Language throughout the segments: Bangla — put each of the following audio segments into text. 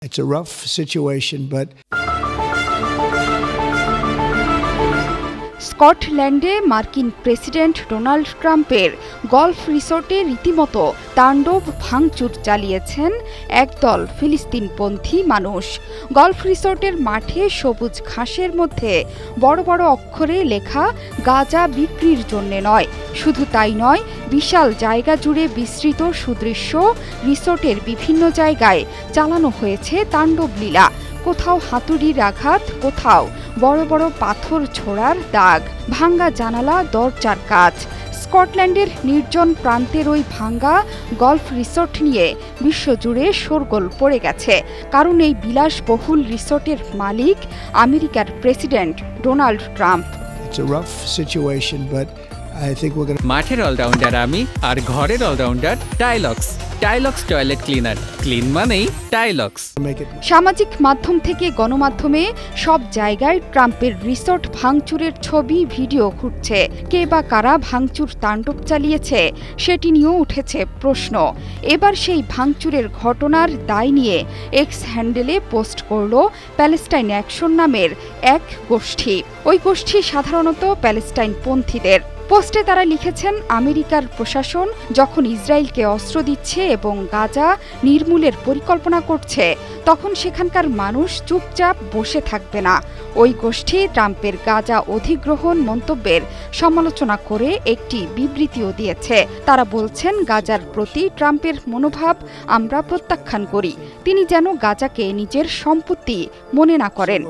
It's a rough situation, but স্কটল্যান্ডে মার্কিন প্রেসিডেন্ট ডোনাল্ড ট্রাম্পের গলফ রিসোর্টে রীতিমতো তাণ্ডব ভাঙচুর চালিয়েছেন একদল ফিলিস্তিনপন্থী মানুষ। গলফ রিসোর্টের মাঠে সবুজ ঘাসের মধ্যে বড় বড় অক্ষরে লেখা গাজা বিক্রির জন্য নয়। শুধু তাই নয়, বিশাল জায়গা জুড়ে বিস্তৃত সুদৃশ্য রিসোর্টের বিভিন্ন জায়গায় চালানো হয়েছে তাণ্ডব লীলা। কোথাও হাতুড়ির আঘাত, কোথাও বড় বড় পাথর ছোড়ার দাগ, ভাঙ্গা জানালা, দরজার কাচ। স্কটল্যান্ডের নির্জন প্রান্তের ওই ভাঙ্গা গলফ রিসোর্ট নিয়ে বিশ্বজুড়ে শোরগোল পড়ে গেছে, কারণ এই বিলাসবহুল রিসোর্টের মালিক আমেরিকার প্রেসিডেন্ট ডোনাল্ড ট্রাম্প। মাঠের অলরাউন্ডার আমি, আর ঘরের allrounder Tylox. Tylox toilet cleaner, clean মানেই টাইলক্স। সামাজিক মাধ্যম থেকে গণমাধ্যমে সব জায়গায় ট্রাম্পের রিসোর্ট ভাঙচুরের ছবি, ভিডিও ঘুরছে। কে বা কারা ভাঙচুর তাণ্ডব চালিয়েছে সেটি নিয়েও উঠেছে প্রশ্ন। এবার সেই ভাঙচুরের ঘটনার দায় নিয়ে এক্স হ্যান্ডেলে পোস্ট করল প্যালেস্টাইন অ্যাকশন নামের এক গোষ্ঠী। ওই গোষ্ঠী সাধারণত প্যালেস্টাইনপন্থীদের। পোস্টে তারা লিখেছেন, আমেরিকার প্রশাসন যখন ইসরায়েলকে অস্ত্র দিচ্ছে এবং গাজা নির্মূলের পরিকল্পনা করছে, তখন সেখানকার মানুষ চুপচাপ বসে থাকবে না। ওই গোষ্ঠী ট্রাম্পের গাজা অধিগ্রহণ মন্তব্যের সমালোচনা করে একটি বিবৃতিও দিয়েছে। তারা বলছেন, গাজার প্রতি ট্রাম্পের মনোভাব আমরা প্রত্যাখ্যান করি। তিনি যেন গাজাকে নিজের সম্পত্তি মনে না করেন।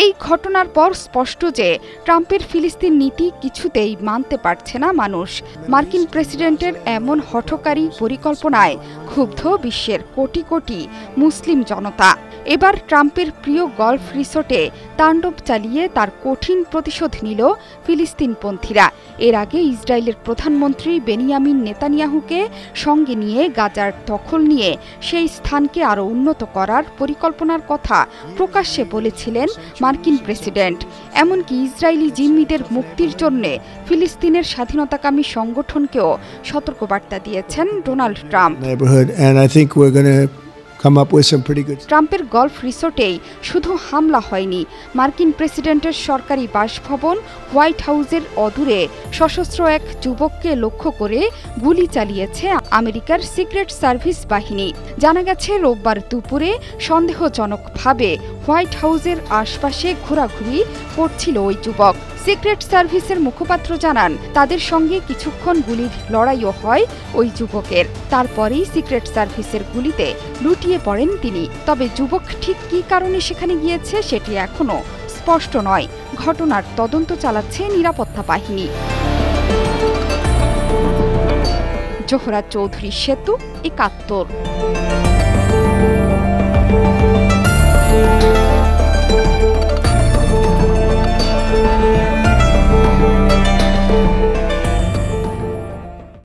এই ঘটনার পর স্পষ্ট যে ট্রাম্পের ফিলিস্তিন নীতি কিছুতেই মানতে পারছে না মানুষ। মার্কিন প্রেসিডেন্টের এমন হঠকারী পরিকল্পনায় ক্ষুব্ধ বিশ্বের কোটি কোটি মুসলিম জনতা। এবার ট্রাম্পের প্রিয় গলফ রিসোর্টে তাণ্ডব চালিয়ে তার কঠিন প্রতিশোধ নিল ফিলিস্তিনপন্থীরা। এর আগে ইসরায়েলের প্রধানমন্ত্রী বেনিয়ামিন নেতানিয়াহুকে সঙ্গে নিয়ে গাজার দখল নিয়ে সেই স্থানকে আরও উন্নত করার পরিকল্পনার কথা প্রকাশ্যে বলেছিলেন মার্কিন প্রেসিডেন্ট। এমনকি ইসরায়েলি জিম্মিদের মুক্তির জন্য ফিলিস্তিনের স্বাধীনতাকামী সংগঠনকেও সতর্কবার্তা দিয়েছেন ডোনাল্ড ট্রাম্প। ট্রাম্পের গলফ রিসোর্টেই শুধু হামলা হয়নি, মার্কিন প্রেসিডেন্টের সরকারি বাসভবন হোয়াইট হাউসের অদূরে সশস্ত্র এক যুবককে লক্ষ্য করে গুলি চালিয়েছে আমেরিকার সিক্রেট সার্ভিস বাহিনী। জানা গেছে, রোববার দুপুরে সন্দেহজনকভাবে হোয়াইট হাউসের আশপাশে ঘোরাঘুরি করছিল ওই যুবক। সিক্রেট সার্ভিসের মুখপাত্র জানান, তাদের সঙ্গে কিছুক্ষণ গুলির লড়াইও হয় ওই যুবকের। তারপরেই সিক্রেট সার্ভিসের গুলিতে লুটিয়ে পড়েন তিনি। তবে যুবক ঠিক কী কারণে সেখানে গিয়েছে সেটি এখনও স্পষ্ট নয়। ঘটনার তদন্ত চালাচ্ছে নিরাপত্তা বাহিনী। জোহরা চৌধুরী সেতু, ৭১।